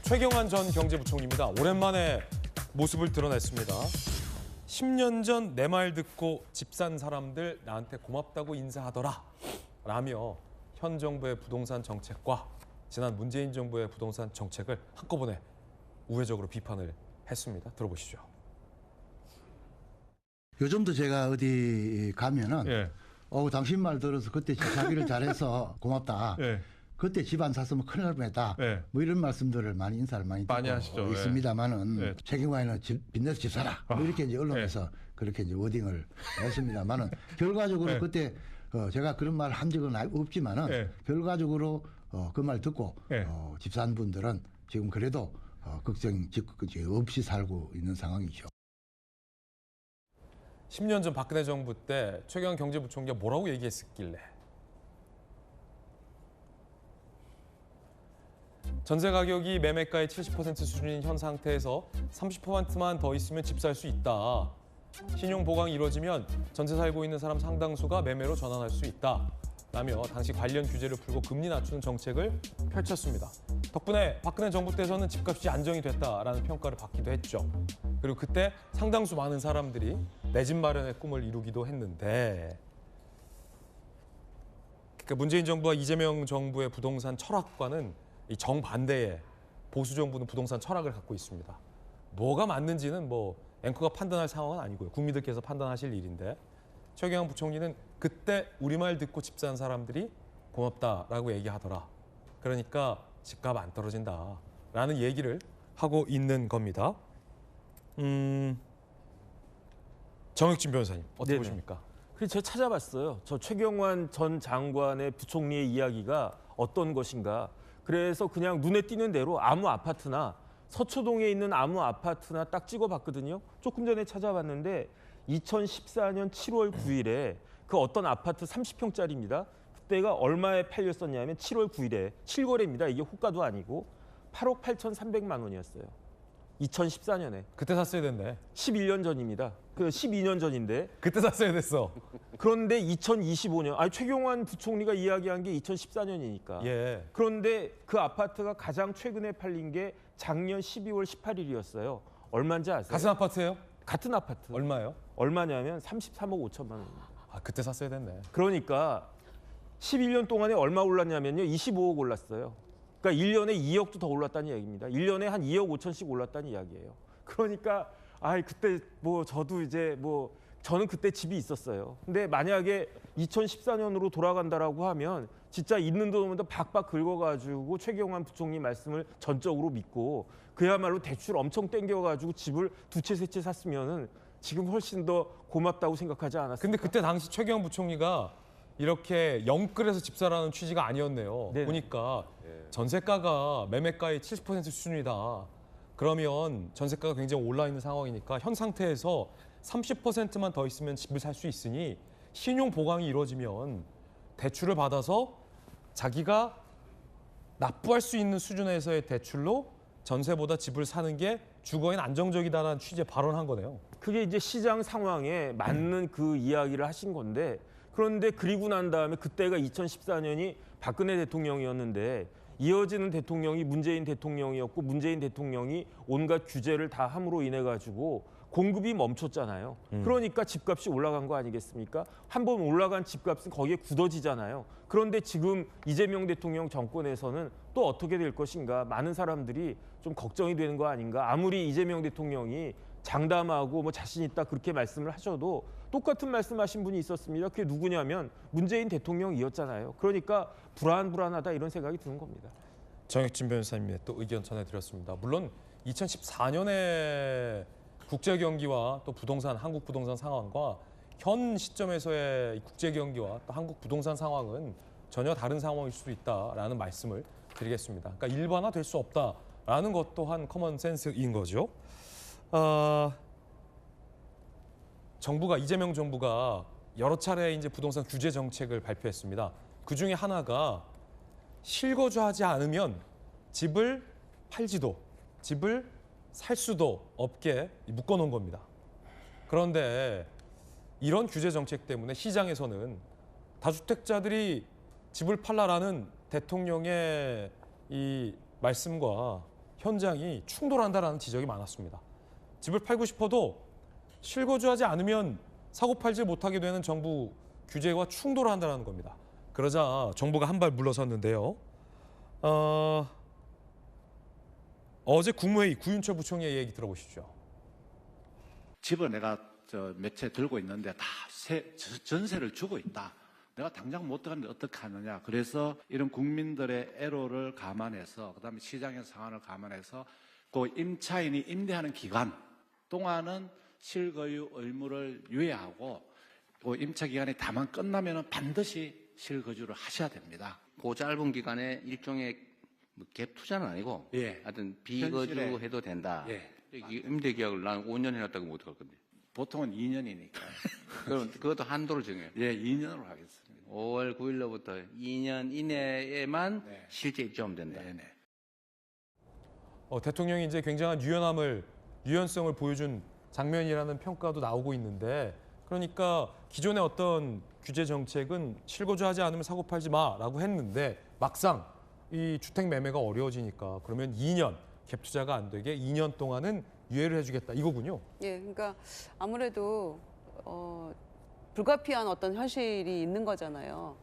최경환 전 경제부총리입니다. 오랜만에 모습을 드러냈습니다. 10년 전 내 말 듣고 집 산 사람들 나한테 고맙다고 인사하더라 라며 현 정부의 부동산 정책과 지난 문재인 정부의 부동산 정책을 한꺼번에 우회적으로 비판을 했습니다. 들어보시죠. 요즘도 제가 어디 가면은 예. 당신 말 들어서 그때 자기를 잘해서 고맙다. 예. 그때 집 안 샀으면 큰일 날 뻔했다. 예. 뭐 이런 말씀들을 인사를 많이 듣고 하시죠. 있습니다만은 예. 최경환은 빚내서 집 사라. 뭐 이렇게 이제 언론에서 그렇게 이제 워딩을 했습니다만은 결과적으로 예. 그때 제가 그런 말 한 적은 없지만은 예. 결과적으로 그 말 듣고 예. 집 산 분들은 지금 그래도 걱정 없이 살고 있는 상황이죠. 10년 전 박근혜 정부 때 최경환 경제부총리가 뭐라고 얘기했었길래 전세 가격이 매매가의 70% 수준인 현 상태에서 30%만 더 있으면 집 살 수 있다. 신용 보강이 이루어지면 전세 살고 있는 사람 상당수가 매매로 전환할 수 있다. 라며 당시 관련 규제를 풀고 금리 낮추는 정책을 펼쳤습니다. 덕분에 박근혜 정부 때에서는 집값이 안정이 됐다라는 평가를 받기도 했죠. 그리고 그때 상당수 많은 사람들이 내 집 마련의 꿈을 이루기도 했는데 그러니까 문재인 정부와 이재명 정부의 부동산 철학과는 이 정반대의 보수 정부는 부동산 철학을 갖고 있습니다. 뭐가 맞는지는 뭐 앵커가 판단할 상황은 아니고요. 국민들께서 판단하실 일인데 최경환 부총리는 그때 우리말 듣고 집 산 사람들이 고맙다라고 얘기하더라. 그러니까 집값 안 떨어진다라는 얘기를 하고 있는 겁니다. 정혁진 변호사님 어떻게 네네. 보십니까? 그래서 제가 찾아봤어요. 저 최경환 전 장관의 부총리의 이야기가 어떤 것인가. 그래서 그냥 눈에 띄는 대로 아무 아파트나 서초동에 있는 아무 아파트나 딱 찍어봤거든요. 조금 전에 찾아봤는데 2014년 7월 9일에 그 어떤 아파트 30평짜리입니다. 그때가 얼마에 팔렸었냐면 7월 9일에 실거래입니다. 이게 호가도 아니고 8억 8,300만 원이었어요. 2014년에. 그때 샀어야 됐네. 11년 전입니다. 그 12년 전인데. 그때 샀어야 됐어. 그런데 2025년, 최경환 부총리가 이야기한 게 2014년이니까. 예. 그런데 그 아파트가 가장 최근에 팔린 게 작년 12월 18일이었어요. 얼마인지 아세요? 같은 아파트예요? 같은 아파트. 얼마예요? 얼마냐면 33억 5천만 원입니다. 그때 샀어야 됐네. 그러니까 11년 동안에 얼마 올랐냐면요. 25억 올랐어요. 그러니까 1년에 2억도 더 올랐다는 얘기입니다. 1년에 한 2억 5천씩 올랐다는 이야기예요. 그러니까 그때 저도 이제 저는 그때 집이 있었어요. 근데 만약에 2014년으로 돌아간다라고 하면 진짜 있는 돈보다 박박 긁어가지고 최경환 부총리 말씀을 전적으로 믿고 그야말로 대출 엄청 땡겨가지고 집을 두 채 세 채 샀으면은 지금 훨씬 더 고맙다고 생각하지 않았습니까? 근데 그때 당시 최경환 부총리가 이렇게 영끌해서 집 사라는 취지가 아니었네요. 네네. 보니까 전세가가 매매가의 70% 수준이다. 그러면 전세가가 굉장히 올라 있는 상황이니까 현 상태에서 30%만 더 있으면 집을 살 수 있으니 신용 보강이 이루어지면 대출을 받아서 자기가 납부할 수 있는 수준에서의 대출로 전세보다 집을 사는 게 주거엔 안정적이다라는 취지의 발언한 거네요. 그게 이제 시장 상황에 맞는 그 이야기를 하신 건데 그런데 그리고 난 다음에 그때가 2014년이 박근혜 대통령이었는데 이어지는 대통령이 문재인 대통령이었고 문재인 대통령이 온갖 규제를 다 함으로 인해 가지고 공급이 멈췄잖아요. 그러니까 집값이 올라간 거 아니겠습니까? 한번 올라간 집값은 거기에 굳어지잖아요. 그런데 지금 이재명 대통령 정권에서는 또 어떻게 될 것인가 많은 사람들이 좀 걱정이 되는 거 아닌가. 아무리 이재명 대통령이 장담하고 자신 있다 그렇게 말씀을 하셔도 똑같은 말씀하신 분이 있었습니다. 그게 누구냐면 문재인 대통령이었잖아요. 그러니까 불안하다 이런 생각이 드는 겁니다. 정혁진 변호사님의 또 의견 전해드렸습니다. 물론 2014년에 국제 경기와 또 한국 부동산 상황과 현 시점에서의 국제 경기와 또 한국 부동산 상황은 전혀 다른 상황일 수도 있다라는 말씀을 드리겠습니다. 그러니까 일반화될 수 없다라는 것 또한 커먼 센스인 거죠. 이재명 정부가 여러 차례 이제 부동산 규제 정책을 발표했습니다. 그 중에 하나가 실거주하지 않으면 집을 팔지도 집을 살 수도 없게 묶어놓은 겁니다. 그런데 이런 규제 정책 때문에 시장에서는 다주택자들이 집을 팔라라는 대통령의 이 말씀과 현장이 충돌한다라는 지적이 많았습니다. 집을 팔고 싶어도 실거주하지 않으면 사고 팔지 못하게 되는 정부 규제와 충돌한다는 겁니다. 그러자 정부가 한 발 물러섰는데요. 어제 국무회의 구윤철 부총리의 얘기 들어보시죠. 집을 내가 몇 채 들고 있는데 다 전세를 주고 있다. 내가 당장 못 들어가는데 어떻게 하느냐. 그래서 이런 국민들의 애로를 감안해서 그다음에 시장의 상황을 감안해서 그 임차인이 임대하는 기간 동안은 실거주 의무를 유예하고 그 임차 기간이 다만 끝나면 반드시 실거주를 하셔야 됩니다. 그 짧은 기간에 일종의 갭 투자는 아니고 예. 하여튼 비거주 현실에- 해도 된다. 예. 임대 계약을 난 5년 해놨다고 못 할 건데. 보통은 2년이니까. 그럼 그것도 한도를 정해요. 예, 2년으로 하겠습니다. 5월 9일로부터 2년 이내에만 네. 실제 입주하면 된다. 네네. 대통령이 이제 굉장한 유연성을 보여준 장면이라는 평가도 나오고 있는데, 그러니까 기존의 어떤 규제 정책은 실거주하지 않으면 사고 팔지 마라고 했는데 막상 이 주택 매매가 어려워지니까 그러면 2년 갭 투자가 안 되게 2년 동안은 유예를 해주겠다 이거군요. 예, 그러니까 아무래도 불가피한 어떤 현실이 있는 거잖아요.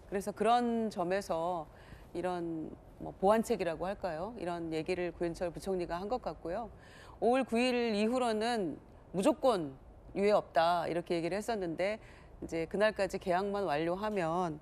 그래서 그런 점에서 이런 뭐 보완책이라고 할까요? 이런 얘기를 구윤철 부총리가 한 것 같고요. 5월 9일 이후로는 무조건 유예 없다 이렇게 얘기를 했었는데 이제 그날까지 계약만 완료하면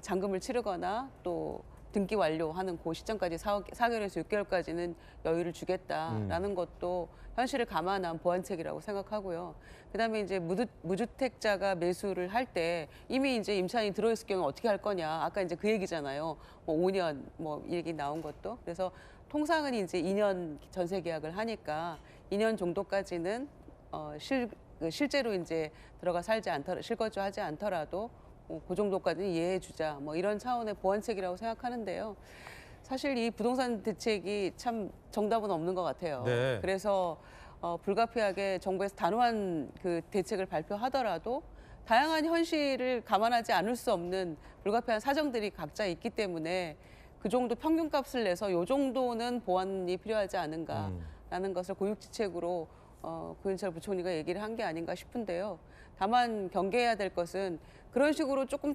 잔금을 치르거나 또 등기 완료하는 그 시점까지 4개월에서 6개월까지는 여유를 주겠다라는 것도 현실을 감안한 보완책이라고 생각하고요. 그다음에 이제 무주택자가 매수를 할 때 이미 이제 임차인이 들어있을 경우 어떻게 할 거냐. 아까 이제 그 얘기잖아요. 뭐 5년 뭐 얘기 나온 것도. 그래서 통상은 이제 2년 전세 계약을 하니까 2년 정도까지는 실제로 이제 들어가 살지 않더라도 실거주하지 않더라도 그 정도까지는 이해해 주자. 뭐 이런 차원의 보완책이라고 생각하는데요. 사실 이 부동산 대책이 참 정답은 없는 것 같아요. 네. 그래서 불가피하게 정부에서 단호한 그 대책을 발표하더라도 다양한 현실을 감안하지 않을 수 없는 불가피한 사정들이 각자 있기 때문에 그 정도 평균값을 내서 요 정도는 보완이 필요하지 않은가라는 것을 고육지책으로 구윤철 부총리가 얘기를 한 게 아닌가 싶은데요. 다만 경계해야 될 것은 그런 식으로 조금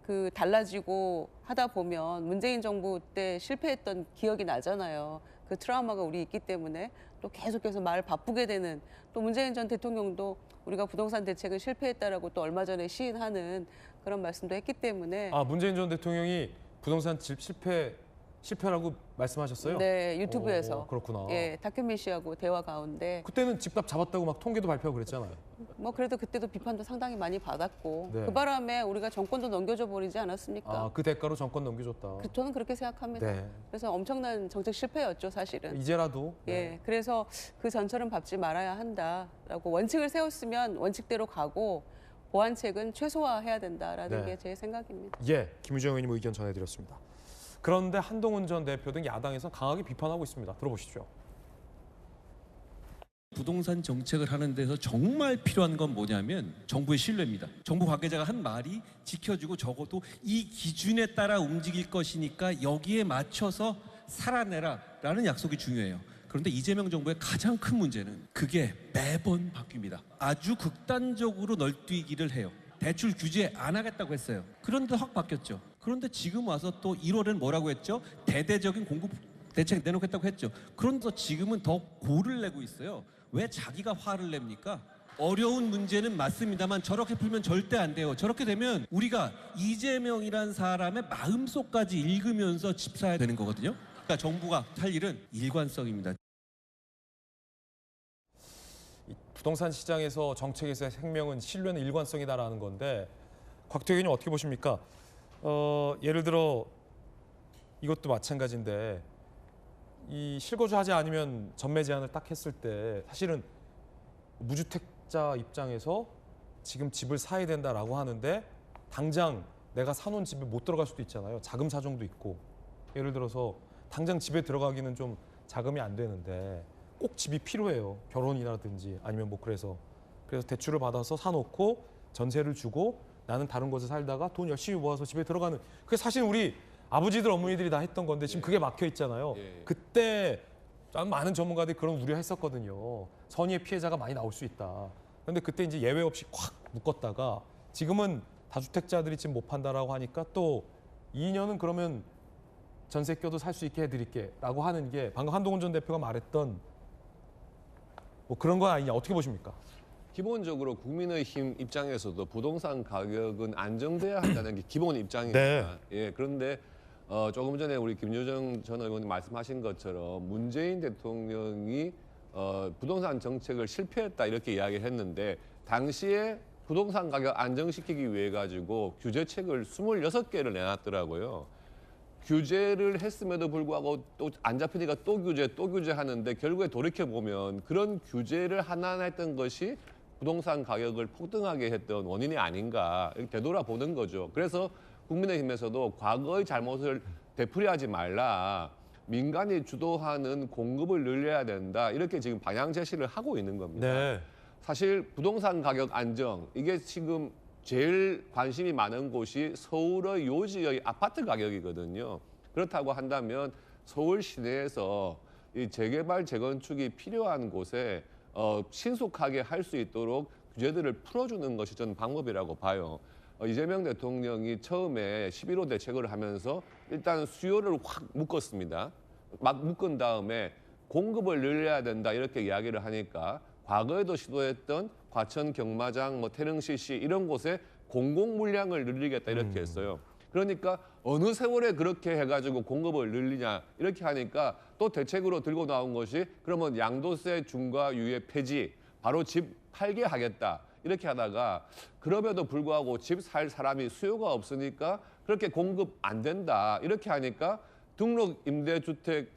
그 달라지고 하다 보면 문재인 정부 때 실패했던 기억이 나잖아요. 그 트라우마가 우리 있기 때문에 또 계속해서 말을 바꾸게 되는, 또 문재인 전 대통령도 우리가 부동산 대책은 실패했다라고 또 얼마 전에 시인하는 그런 말씀도 했기 때문에 문재인 전 대통령이 부동산 집 실패라고 말씀하셨어요? 네, 유튜브에서 그렇구나. 예, 탁현민 씨하고 대화 가운데 그때는 집값 잡았다고 막 통계도 발표하고 그랬잖아요. 뭐 그래도 그때도 비판도 상당히 많이 받았고 네. 그 바람에 우리가 정권도 넘겨줘 버리지 않았습니까? 그 대가로 정권 넘겨줬다. 저는 그렇게 생각합니다. 네. 그래서 엄청난 정책 실패였죠, 사실은. 이제라도. 네. 예, 그래서 그 전철은 밟지 말아야 한다라고 원칙을 세웠으면 원칙대로 가고 보완책은 최소화해야 된다라는 네. 게 제 생각입니다. 예, 김유정 의원님 의견 전해드렸습니다. 그런데 한동훈 전 대표 등 야당에서 강하게 비판하고 있습니다. 들어보시죠. 부동산 정책을 하는 데서 정말 필요한 건 뭐냐면 정부의 신뢰입니다. 정부 관계자가 한 말이 지켜지고 적어도 이 기준에 따라 움직일 것이니까 여기에 맞춰서 살아내라라는 약속이 중요해요. 그런데 이재명 정부의 가장 큰 문제는 그게 매번 바뀝니다. 아주 극단적으로 널뛰기를 해요. 대출 규제 안 하겠다고 했어요. 그런데 확 바뀌었죠. 그런데 지금 와서 또 1월엔 뭐라고 했죠? 대대적인 공급 대책 내놓겠다고 했죠. 그런데 지금은 더 고를 내고 있어요. 왜 자기가 화를 냅니까? 어려운 문제는 맞습니다만 저렇게 풀면 절대 안 돼요. 저렇게 되면 우리가 이재명이란 사람의 마음속까지 읽으면서 집 사야 되는 거거든요. 그러니까 정부가 할 일은 일관성입니다. 부동산 시장에서 정책에서의 생명은 신뢰는 일관성이다라는 건데 곽태 의원님 어떻게 보십니까? 예를 들어 이것도 마찬가지인데 이 실거주하지 않으면 전매 제한을 딱 했을 때 사실은 무주택자 입장에서 지금 집을 사야 된다라고 하는데 당장 내가 사놓은 집에 못 들어갈 수도 있잖아요. 자금 사정도 있고 예를 들어서 당장 집에 들어가기는 좀 자금이 안 되는데 꼭 집이 필요해요. 결혼이라든지 아니면 뭐 그래서 대출을 받아서 사놓고 전세를 주고 나는 다른 곳에 살다가 돈 열심히 모아서 집에 들어가는 그게 사실 우리 아버지들 어머니들이 다 했던 건데 지금 그게 막혀 있잖아요. 예. 그때 참 많은 전문가들이 그런 우려했었거든요. 선의의 피해자가 많이 나올 수 있다. 그런데 그때 이제 예외 없이 콱 묶었다가 지금은 다주택자들이 지금 못 판다라고 하니까 또 2년은 그러면 전세 껴도 살 수 있게 해드릴게라고 하는 게 방금 한동훈 전 대표가 말했던 뭐 그런 건 아니냐 어떻게 보십니까? 기본적으로 국민의힘 입장에서도 부동산 가격은 안정돼야 한다는 게 기본 입장입니다. 네. 예, 그런데 조금 전에 우리 김유정 전 의원님 말씀하신 것처럼 문재인 대통령이 부동산 정책을 실패했다 이렇게 이야기를 했는데 당시에 부동산 가격 안정시키기 위해 가지고 규제책을 26개를 내놨더라고요. 규제를 했음에도 불구하고 또 안 잡히니까 또 규제하는데 결국에 돌이켜 보면 그런 규제를 하나 했던 것이 부동산 가격을 폭등하게 했던 원인이 아닌가 이렇게 되돌아보는 거죠. 그래서 국민의힘에서도 과거의 잘못을 되풀이하지 말라. 민간이 주도하는 공급을 늘려야 된다. 이렇게 지금 방향 제시를 하고 있는 겁니다. 네. 사실 부동산 가격 안정 이게 지금 제일 관심이 많은 곳이 서울의 요지의 아파트 가격이거든요. 그렇다고 한다면 서울 시내에서 이 재개발 재건축이 필요한 곳에 신속하게 할 수 있도록 규제들을 풀어주는 것이 저는 방법이라고 봐요. 이재명 대통령이 처음에 11호 대책을 하면서 일단 수요를 확 묶었습니다. 막 묶은 다음에 공급을 늘려야 된다 이렇게 이야기를 하니까 과거에도 시도했던 과천 경마장, 태릉 CC 이런 곳에 공공 물량을 늘리겠다 이렇게 했어요. 그러니까 어느 세월에 그렇게 해가지고 공급을 늘리냐 이렇게 하니까 또 대책으로 들고 나온 것이 그러면 양도세 중과 유예 폐지, 바로 집 팔게 하겠다 이렇게 하다가 그럼에도 불구하고 집 살 사람이 수요가 없으니까 그렇게 공급 안 된다 이렇게 하니까 등록 임대주택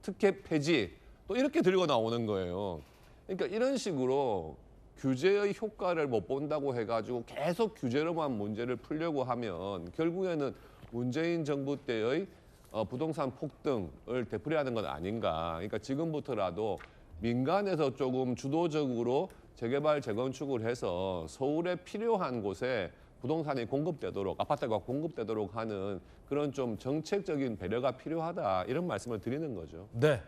특혜 폐지 또 이렇게 들고 나오는 거예요. 그러니까 이런 식으로 규제의 효과를 못 본다고 해가지고 계속 규제로만 문제를 풀려고 하면 결국에는 문재인 정부 때의 부동산 폭등을 되풀이하는 건 아닌가. 그러니까 지금부터라도 민간에서 조금 주도적으로 재개발 재건축을 해서 서울에 필요한 곳에 부동산이 공급되도록 아파트가 공급되도록 하는 그런 좀 정책적인 배려가 필요하다 이런 말씀을 드리는 거죠. 네.